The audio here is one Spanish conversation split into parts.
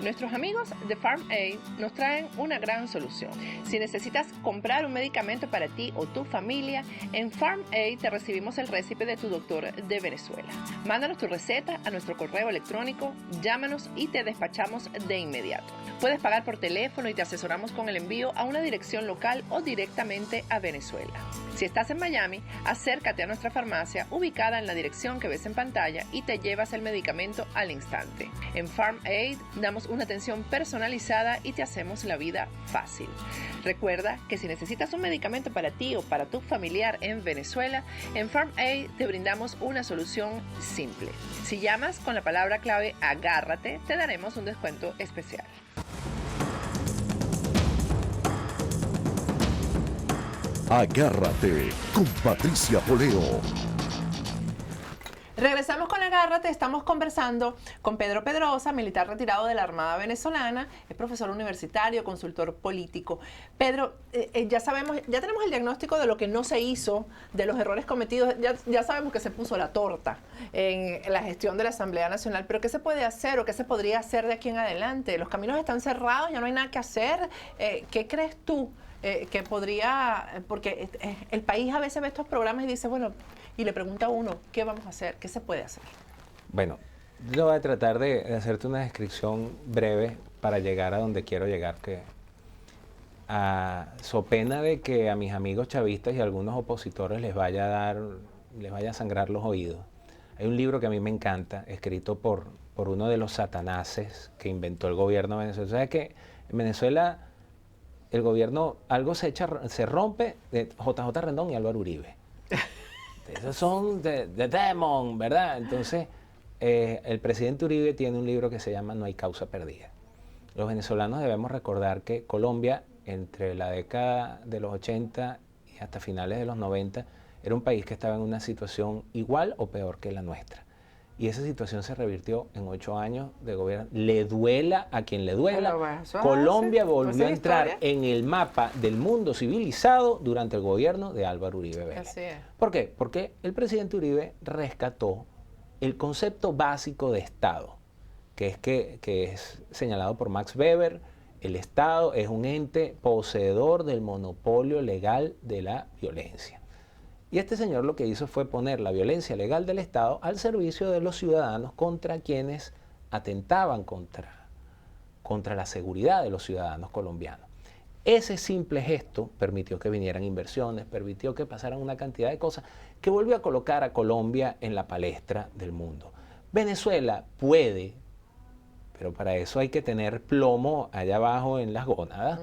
Nuestros amigos de PharmAid nos traen una gran solución. Si necesitas comprar un medicamento para ti o tu familia, en PharmAid te recibimos el récipe de tu doctor de Venezuela. Mándanos tu receta a nuestro correo electrónico, llámanos y te despachamos de inmediato. Puedes pagar por teléfono y te asesoramos con el envío a una dirección local o directamente a Venezuela. Si estás en Miami, acércate a nuestra farmacia ubicada en la dirección que ves en pantalla y te llevas el medicamento al instante. En PharmAid damos una atención personalizada y te hacemos la vida fácil. Recuerda que si necesitas un medicamento para ti o para tu familiar en Venezuela, en PharmAid te brindamos una solución simple. Si llamas con la palabra clave Agárrate, te daremos un descuento especial. Agárrate con Patricia Poleo. Regresamos con Agárrate, estamos conversando con Pedro Pedrosa, militar retirado de la Armada Venezolana, es profesor universitario, consultor político. Pedro, ya tenemos el diagnóstico de lo que no se hizo, de los errores cometidos, ya sabemos que se puso la torta en la gestión de la Asamblea Nacional, pero ¿qué se puede hacer o qué se podría hacer de aquí en adelante? Los caminos están cerrados, ya no hay nada que hacer. ¿Qué crees tú que podría, porque el país a veces ve estos programas y dice, bueno, y le pregunta a uno, ¿qué vamos a hacer? ¿Qué se puede hacer? Bueno, yo voy a tratar de hacerte una descripción breve para llegar a donde quiero llegar, que so pena de que a mis amigos chavistas y a algunos opositores les vaya a sangrar los oídos. Hay un libro que a mí me encanta, escrito por uno de los satanases que inventó el gobierno de Venezuela. ¿Sabes que en Venezuela el gobierno, algo se rompe de JJ Rendón y Álvaro Uribe? Esos son de Demon, ¿verdad? Entonces, el presidente Uribe tiene un libro que se llama No hay causa perdida. Los venezolanos debemos recordar que Colombia, entre la década de los 80 y hasta finales de los 90, era un país que estaba en una situación igual o peor que la nuestra. Y esa situación se revirtió en 8 años de gobierno. Le duela a quien le duela. Colombia volvió a entrar en el mapa del mundo civilizado durante el gobierno de Álvaro Uribe Vélez. Así es. ¿Por qué? Porque el presidente Uribe rescató el concepto básico de Estado, que es señalado por Max Weber. El Estado es un ente poseedor del monopolio legal de la violencia. Y este señor lo que hizo fue poner la violencia legal del Estado al servicio de los ciudadanos contra quienes atentaban contra la seguridad de los ciudadanos colombianos. Ese simple gesto permitió que vinieran inversiones, permitió que pasaran una cantidad de cosas que volvió a colocar a Colombia en la palestra del mundo. Venezuela puede, pero para eso hay que tener plomo allá abajo en las gónadas,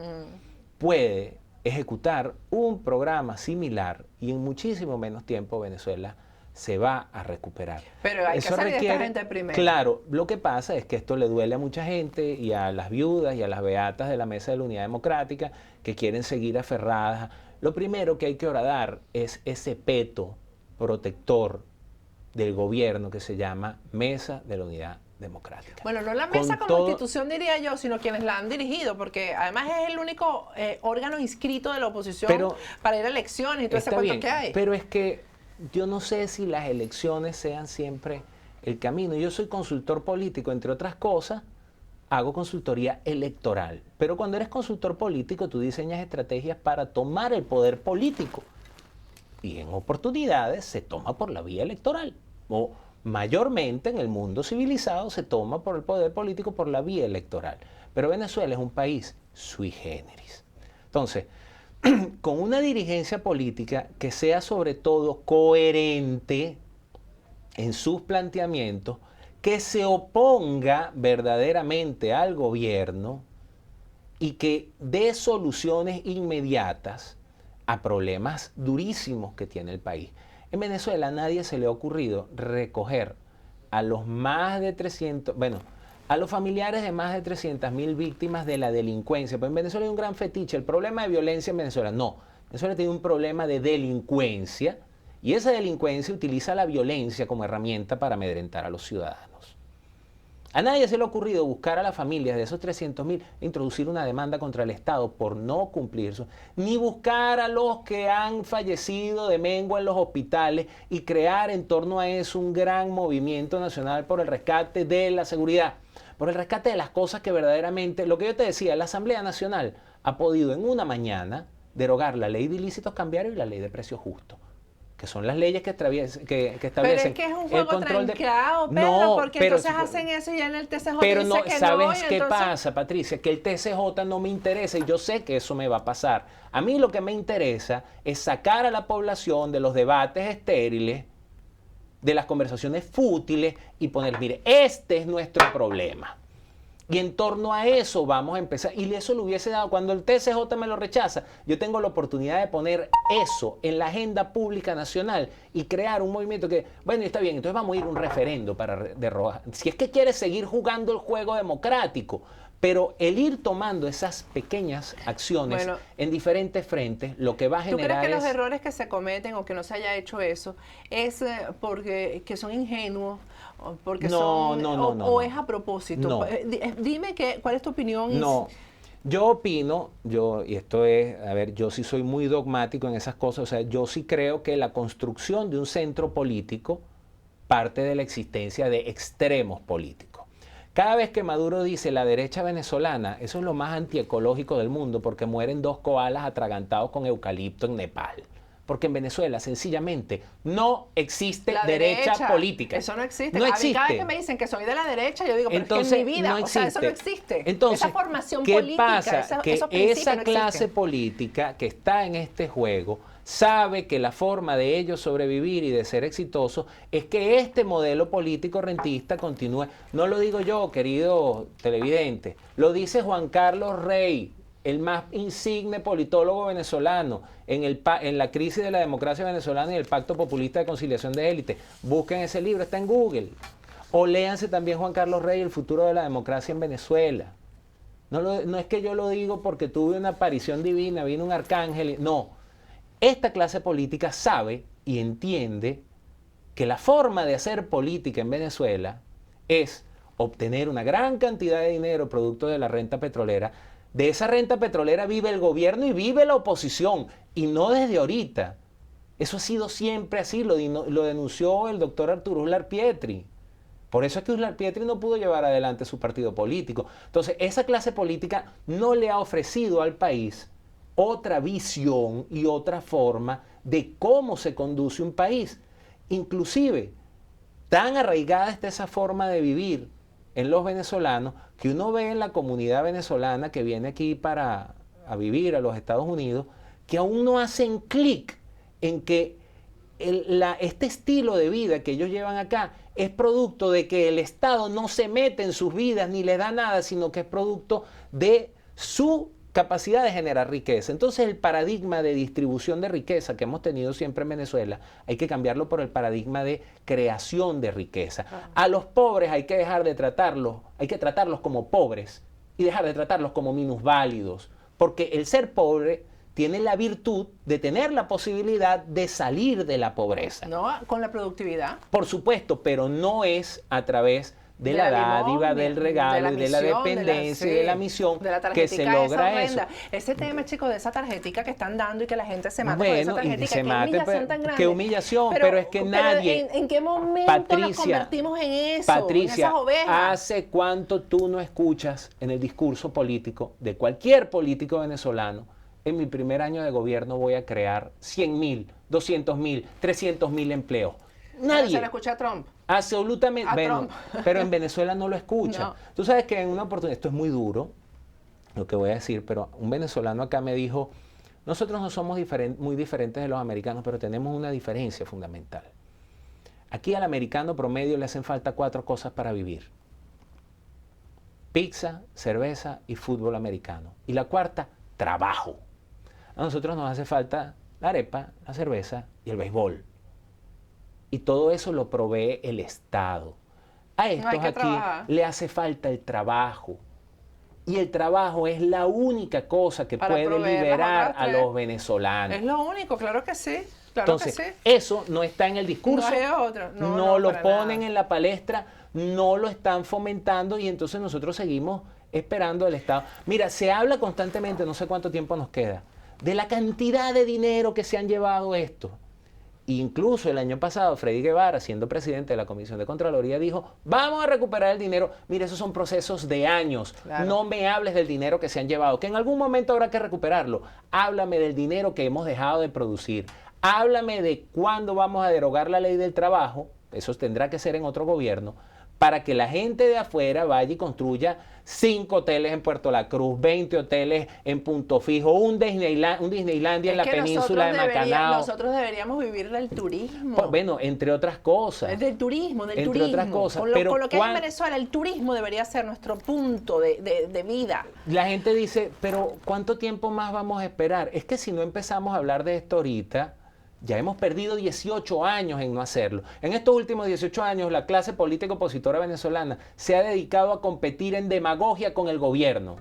puede ejecutar un programa similar y en muchísimo menos tiempo Venezuela se va a recuperar. Pero hay que salir de esta gente primero. Claro, lo que pasa es que esto le duele a mucha gente y a las viudas y a las beatas de la Mesa de la Unidad Democrática que quieren seguir aferradas. Lo primero que hay que horadar es ese peto protector del gobierno que se llama Mesa de la Unidad Democrática. Bueno, no la mesa como institución, diría yo, sino quienes la han dirigido, porque además es el único órgano inscrito de la oposición para ir a elecciones y todo ese cuento que hay. Pero es que yo no sé si las elecciones sean siempre el camino. Yo soy consultor político, entre otras cosas, hago consultoría electoral. Pero cuando eres consultor político, tú diseñas estrategias para tomar el poder político. Y en oportunidades se toma por la vía electoral. O mayormente en el mundo civilizado se toma por el poder político por la vía electoral. Pero Venezuela es un país sui generis. Entonces, con una dirigencia política que sea sobre todo coherente en sus planteamientos, que se oponga verdaderamente al gobierno y que dé soluciones inmediatas a problemas durísimos que tiene el país. En Venezuela a nadie se le ha ocurrido recoger a los más de 300, a los familiares de más de 300.000 víctimas de la delincuencia. Pues en Venezuela hay un gran fetiche. El problema de violencia en Venezuela, no. Venezuela tiene un problema de delincuencia y esa delincuencia utiliza la violencia como herramienta para amedrentar a los ciudadanos. A nadie se le ha ocurrido buscar a las familias de esos 300.000 e introducir una demanda contra el Estado por no cumplir eso, ni buscar a los que han fallecido de mengua en los hospitales y crear en torno a eso un gran movimiento nacional por el rescate de la seguridad, por el rescate de las cosas que verdaderamente, lo que yo te decía, la Asamblea Nacional ha podido en una mañana derogar la ley de ilícitos cambiarios y la ley de precios justos, que son las leyes que establecen pero es que es un juego trancado, Pedro, no, porque pero, entonces hacen eso y ya en el TCJ pero dice no, que ¿sabes no, qué entonces... pasa, Patricia? Que el TCJ no me interesa y yo sé que eso me va a pasar. A mí lo que me interesa es sacar a la población de los debates estériles, de las conversaciones fútiles y poner, mire, este es nuestro problema. Y en torno a eso vamos a empezar. Y eso lo hubiese dado, cuando el TCJ me lo rechaza, yo tengo la oportunidad de poner eso en la agenda pública nacional y crear un movimiento que, bueno, está bien, entonces vamos a ir a un referendo para derrogar. Si es que quiere seguir jugando el juego democrático, pero el ir tomando esas pequeñas acciones en diferentes frentes, lo que va a generar ¿Tú crees que es... los errores que se cometen o que no se haya hecho eso es porque que son ingenuos? Porque o es a propósito. No. Dime cuál es tu opinión. No, yo opino, y esto es, a ver, yo sí soy muy dogmático en esas cosas, o sea, yo sí creo que la construcción de un centro político parte de la existencia de extremos políticos. Cada vez que Maduro dice la derecha venezolana, eso es lo más antiecológico del mundo, porque mueren 2 koalas atragantados con eucalipto en Nepal. Porque en Venezuela sencillamente no existe derecha política. Eso no existe. No A mí existe. cada vez que me dicen que soy de la derecha, yo digo, pero entonces, es que en mi vida, no o sea, existe. eso no existe. Entonces, esa formación ¿qué política, pasa? Que esos principios esa no clase existen. política que está en este juego sabe que la forma de ellos sobrevivir y de ser exitosos es que este modelo político rentista continúe. No lo digo yo, querido televidente, lo dice Juan Carlos Rey, el más insigne politólogo venezolano en la crisis de la democracia venezolana y el Pacto Populista de Conciliación de Élite. Busquen ese libro, está en Google. O léanse también Juan Carlos Rey, El futuro de la democracia en Venezuela. No es que yo lo digo porque tuve una aparición divina, vino un arcángel. No, esta clase política sabe y entiende que la forma de hacer política en Venezuela es obtener una gran cantidad de dinero producto de la renta petrolera. De esa renta petrolera vive el gobierno y vive la oposición, y no desde ahorita. Eso ha sido siempre así, lo denunció el doctor Arturo Uslar Pietri. Por eso es que Uslar Pietri no pudo llevar adelante su partido político. Entonces, esa clase política no le ha ofrecido al país otra visión y otra forma de cómo se conduce un país. Inclusive, tan arraigada está esa forma de vivir en los venezolanos, que uno ve en la comunidad venezolana que viene aquí a vivir a los Estados Unidos, que aún no hacen clic en que este estilo de vida que ellos llevan acá es producto de que el Estado no se mete en sus vidas ni les da nada, sino que es producto de su capacidad de generar riqueza. Entonces el paradigma de distribución de riqueza que hemos tenido siempre en Venezuela hay que cambiarlo por el paradigma de creación de riqueza. A los pobres hay que dejar de tratarlos, hay que tratarlos como pobres y dejar de tratarlos como minusválidos, porque el ser pobre tiene la virtud de tener la posibilidad de salir de la pobreza. No, con la productividad. Por supuesto, pero no es a través de la dádiva, del regalo y de la dependencia y de la misión que se logra eso. Ese tema, chicos, de esa tarjetica que están dando y que la gente se mata con bueno, esa tarjetica, qué humillación tan grande. Qué humillación, pero es que nadie... ¿En qué momento nos convertimos en eso? Patricia, en esas ovejas? ¿hace cuánto tú no escuchas en el discurso político de cualquier político venezolano? En mi primer año de gobierno voy a crear 100.000, 200.000, 300.000 empleos. Nadie. ¿Se le escucha a Trump? Absolutamente. Bueno, pero en Venezuela no lo escucha. No. Tú sabes que en una oportunidad, esto es muy duro, lo que voy a decir, pero un venezolano acá me dijo, nosotros no somos muy diferentes de los americanos, pero tenemos una diferencia fundamental. Aquí al americano promedio le hacen falta 4 cosas para vivir: pizza, cerveza y fútbol americano. Y la cuarta, trabajo. A nosotros nos hace falta la arepa, la cerveza y el béisbol. Y todo eso lo provee el Estado. A estos aquí le hace falta el trabajo. Y el trabajo es la única cosa que puede liberar a los venezolanos. Es lo único, claro que sí. Claro Entonces, que sí. eso no está en el discurso, No es otro. no lo para ponen nada. en la palestra, no lo están fomentando y entonces nosotros seguimos esperando el Estado. Mira, se habla constantemente, no sé cuánto tiempo nos queda, de la cantidad de dinero que se han llevado esto. Incluso el año pasado, Freddy Guevara, siendo presidente de la Comisión de Contraloría, dijo, vamos a recuperar el dinero. Mire, esos son procesos de años. Claro. No me hables del dinero que se han llevado, que en algún momento habrá que recuperarlo. Háblame del dinero que hemos dejado de producir. Háblame de cuándo vamos a derogar la ley del trabajo, eso tendrá que ser en otro gobierno, para que la gente de afuera vaya y construya 5 hoteles en Puerto La Cruz, 20 hoteles en Punto Fijo, un Disneylandia en la península de Macanao. Nosotros deberíamos vivir del turismo. Pues, bueno, entre otras cosas. Del turismo, del entre turismo. otras cosas. Con Pero lo que hay en Venezuela, el turismo debería ser nuestro punto de vida. La gente dice, pero ¿cuánto tiempo más vamos a esperar? Es que si no empezamos a hablar de esto ahorita, ya hemos perdido 18 años en no hacerlo. En estos últimos 18 años, la clase política opositora venezolana se ha dedicado a competir en demagogia con el gobierno.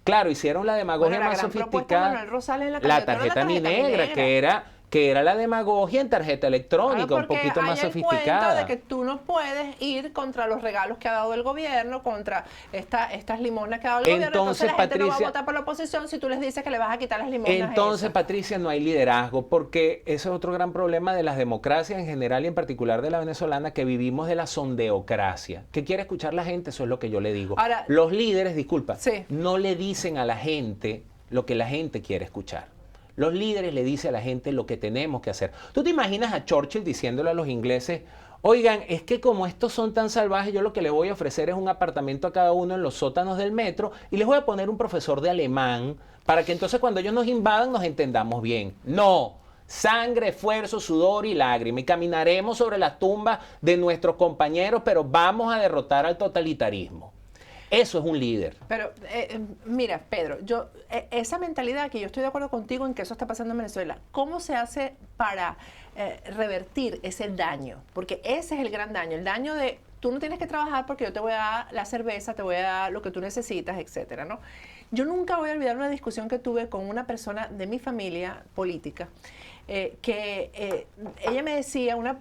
Claro, hicieron la demagogia Bueno, la más gran propuesta de sofisticada. Manuel Rosales en la La candidatura, tarjeta la tarjeta minegra, que era la demagogia en tarjeta electrónica, Claro, un poquito más hay el sofisticada. cuento de que tú no puedes ir contra los regalos que ha dado el gobierno, contra estas limonas que ha dado el gobierno. Entonces la gente no va a votar por la oposición si tú les dices que le vas a quitar las limonas. Entonces, esas. Patricia, no hay liderazgo, porque ese es otro gran problema de las democracias en general y en particular de la venezolana, que vivimos de la sondeocracia. ¿Qué quiere escuchar la gente? Eso es lo que yo le digo. Ahora, los líderes, disculpa, sí. no le dicen a la gente lo que la gente quiere escuchar. Los líderes le dicen a la gente lo que tenemos que hacer. ¿Tú te imaginas a Churchill diciéndole a los ingleses, oigan, es que como estos son tan salvajes, yo lo que les voy a ofrecer es un apartamento a cada uno en los sótanos del metro y les voy a poner un profesor de alemán para que entonces cuando ellos nos invadan nos entendamos bien? No. Sangre, esfuerzo, sudor y lágrima. Y caminaremos sobre las tumbas de nuestros compañeros, pero vamos a derrotar al totalitarismo. Eso es un líder. Pero mira, Pedro, esa mentalidad que yo estoy de acuerdo contigo en que eso está pasando en Venezuela, ¿cómo se hace para revertir ese daño? Porque ese es el gran daño, el daño de tú no tienes que trabajar porque yo te voy a dar la cerveza, te voy a dar lo que tú necesitas, etcétera, ¿no? Yo nunca voy a olvidar una discusión que tuve con una persona de mi familia política, ella me decía, una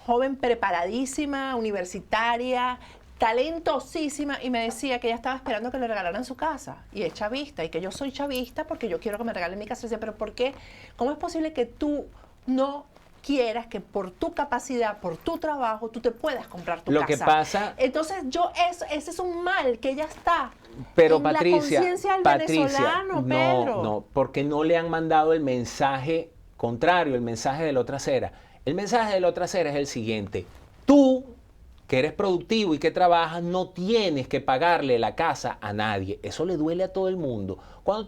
joven preparadísima, universitaria, talentosísima, y me decía que ella estaba esperando que le regalaran su casa y es chavista y que yo soy chavista porque yo quiero que me regalen mi casa. Y decía, pero ¿por qué? ¿Cómo es posible que tú no quieras que por tu capacidad, por tu trabajo, tú te puedas comprar tu casa? Lo que pasa... Entonces ese es un mal que ya está pero en Patricia, la conciencia del venezolano, Pedro. No, porque no le han mandado el mensaje contrario, el mensaje de la otra acera. El mensaje de la otra acera es el siguiente: tú, que eres productivo y que trabajas, no tienes que pagarle la casa a nadie. Eso le duele a todo el mundo. Cuando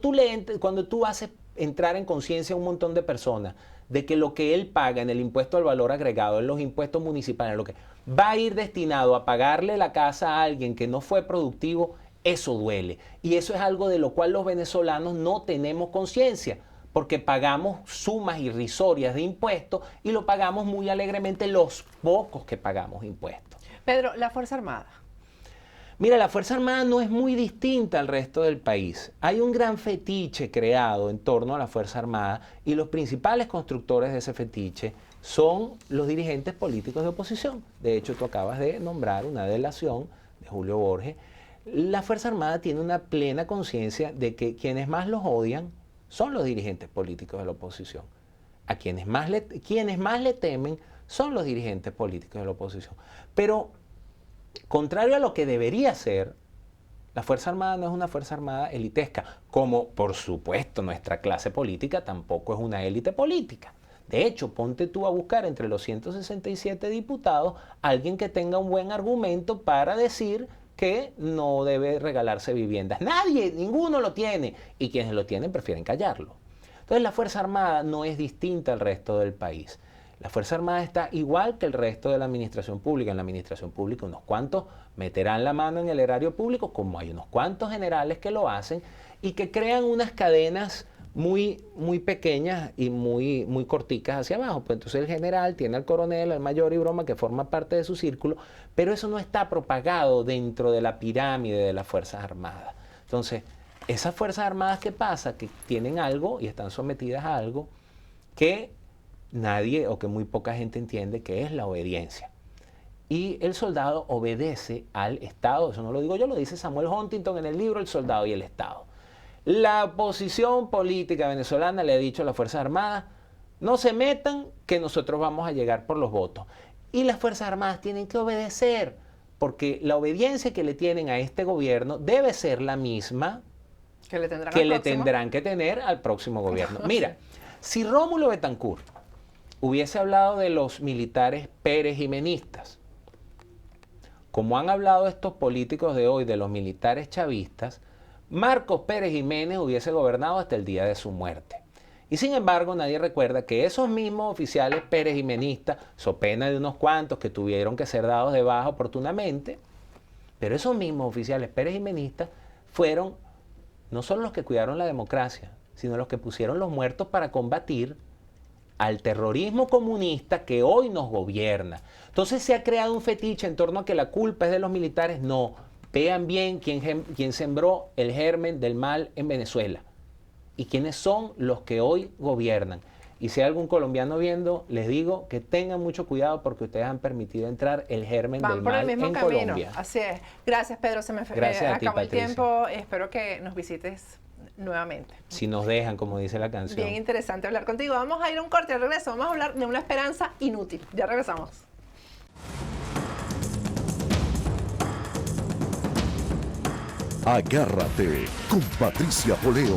tú haces entrar en conciencia a un montón de personas de que lo que él paga en el impuesto al valor agregado, en los impuestos municipales, lo que va a ir destinado a pagarle la casa a alguien que no fue productivo, eso duele. Y eso es algo de lo cual los venezolanos no tenemos conciencia, porque pagamos sumas irrisorias de impuestos y lo pagamos muy alegremente los pocos que pagamos impuestos. Pedro, la Fuerza Armada. Mira, la Fuerza Armada no es muy distinta al resto del país. Hay un gran fetiche creado en torno a la Fuerza Armada y los principales constructores de ese fetiche son los dirigentes políticos de oposición. De hecho, tú acabas de nombrar una delación de Julio Borges. La Fuerza Armada tiene una plena conciencia de que quienes más los odian son los dirigentes políticos de la oposición. A quienes más le temen son los dirigentes políticos de la oposición. Pero, contrario a lo que debería ser, la Fuerza Armada no es una Fuerza Armada elitesca, como por supuesto nuestra clase política tampoco es una élite política. De hecho, ponte tú a buscar entre los 167 diputados alguien que tenga un buen argumento para decir que no debe regalarse viviendas. Nadie, ninguno lo tiene. Y quienes lo tienen prefieren callarlo. Entonces la Fuerza Armada no es distinta al resto del país. La Fuerza Armada está igual que el resto de la administración pública. En la administración pública unos cuantos meterán la mano en el erario público, como hay unos cuantos generales que lo hacen y que crean unas cadenas muy pequeñas y muy corticas hacia abajo. Pues entonces el general tiene al coronel, al mayor y broma que forma parte de su círculo, pero eso no está propagado dentro de la pirámide de las Fuerzas Armadas. Entonces, esas Fuerzas Armadas, ¿qué pasa? Que tienen algo y están sometidas a algo que nadie o que muy poca gente entiende qué es la obediencia. Y el soldado obedece al Estado, eso no lo digo yo, lo dice Samuel Huntington en el libro El soldado y el Estado. La oposición política venezolana le ha dicho a las Fuerzas Armadas, no se metan que nosotros vamos a llegar por los votos. Y las Fuerzas Armadas tienen que obedecer, porque la obediencia que le tienen a este gobierno debe ser la misma que le tendrán que tener al próximo gobierno. Mira, si Rómulo Betancourt hubiese hablado de los militares Pérez Jimenistas, como han hablado estos políticos de hoy de los militares chavistas, Marcos Pérez Jiménez hubiese gobernado hasta el día de su muerte. Y sin embargo, nadie recuerda que esos mismos oficiales Pérez Jimenistas, so pena de unos cuantos que tuvieron que ser dados de baja oportunamente, pero esos mismos oficiales Pérez Jimenistas fueron no solo los que cuidaron la democracia, sino los que pusieron los muertos para combatir al terrorismo comunista que hoy nos gobierna. Entonces se ha creado un fetiche en torno a que la culpa es de los militares. No, vean bien quién sembró el germen del mal en Venezuela y quiénes son los que hoy gobiernan. Y si hay algún colombiano viendo, les digo que tengan mucho cuidado porque ustedes han permitido entrar el germen del mal en Colombia. Así es. Gracias, Pedro. Se me acabó el tiempo. Espero que nos visites nuevamente. Si nos dejan, como dice la canción. Bien interesante hablar contigo. Vamos a ir a un corte de regreso. Vamos a hablar de una esperanza inútil. Ya regresamos. Agárrate con Patricia Poleo.